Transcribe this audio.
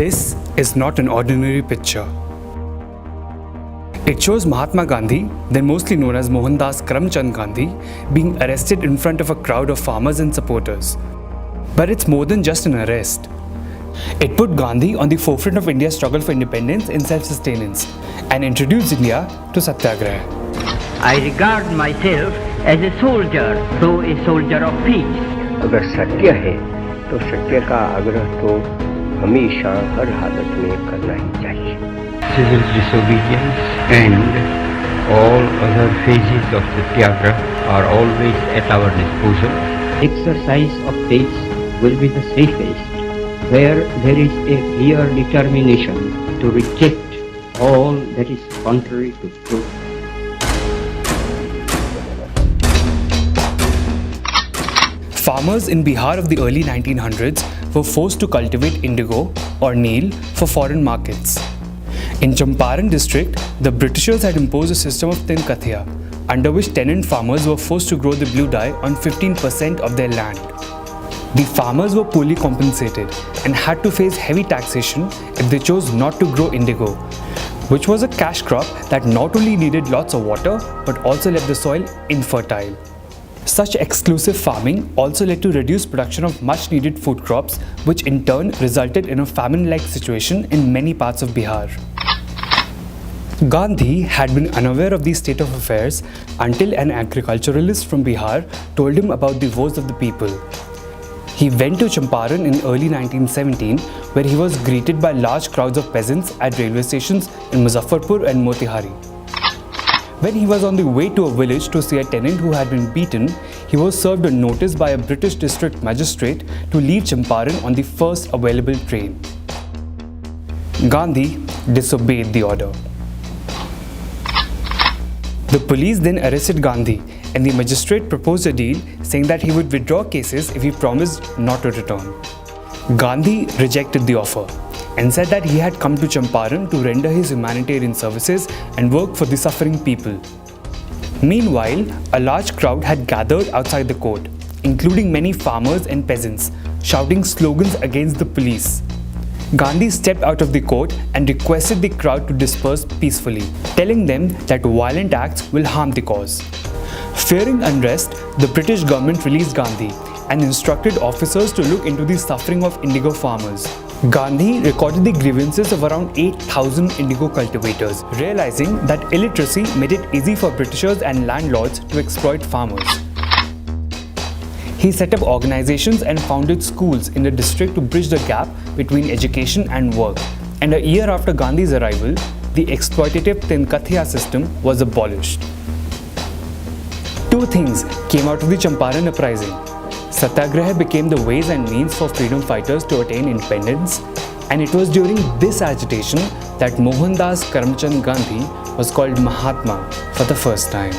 This is not an ordinary picture. It shows Mahatma Gandhi, then mostly known as Mohandas Karamchand Gandhi, being arrested in front of a crowd of farmers and supporters. But it's more than just an arrest. It put Gandhi on the forefront of India's struggle for independence and self-sustenance and introduced India to Satyagraha. I regard myself as a soldier, though a soldier of peace. अगर सत्य है तो सत्य का आग्रह तो हमेशा हर हालत में करना ही चाहिए. Civil disobedience and all other phases of Satyagraha are always at our disposal. Exercise of faith will be the safest, where there is a clear determination to reject all that is contrary to truth. Farmers in Bihar of the early 1900s were forced to cultivate indigo or neil for foreign markets. In Champaran district, the Britishers had imposed a system of tin kathiya, under which tenant farmers were forced to grow the blue dye on 15% of their land. The farmers were poorly compensated and had to face heavy taxation if they chose not to grow indigo, which was a cash crop that not only needed lots of water but also left the soil infertile. Such exclusive farming also led to reduced production of much needed food crops, which in turn resulted in a famine-like situation in many parts of Bihar. Gandhi had been unaware of the state of affairs until an agriculturalist from Bihar told him about the woes of the people. He went to Champaran in early 1917, where he was greeted by large crowds of peasants at railway stations in Muzaffarpur and Motihari. When he was on the way to a village to see a tenant who had been beaten, he was served a notice by a British district magistrate to leave Champaran on the first available train. Gandhi disobeyed the order. The police then arrested Gandhi, and the magistrate proposed a deal saying that he would withdraw cases if he promised not to return. Gandhi rejected the offer and said that he had come to Champaran to render his humanitarian services and work for the suffering people. Meanwhile, a large crowd had gathered outside the court, including many farmers and peasants, shouting slogans against the police. Gandhi stepped out of the court and requested the crowd to disperse peacefully, telling them that violent acts will harm the cause. Fearing unrest, the British government released Gandhi and instructed officers to look into the suffering of indigo farmers. Gandhi recorded the grievances of around 8,000 indigo cultivators, realizing that illiteracy made it easy for Britishers and landlords to exploit farmers. He set up organizations and founded schools in the district to bridge the gap between education and work. And a year after Gandhi's arrival, the exploitative tin kathiya system was abolished. Two things came out of the Champaran uprising. Satyagraha became the ways and means for freedom fighters to attain independence, and it was during this agitation that Mohandas Karamchand Gandhi was called Mahatma for the first time.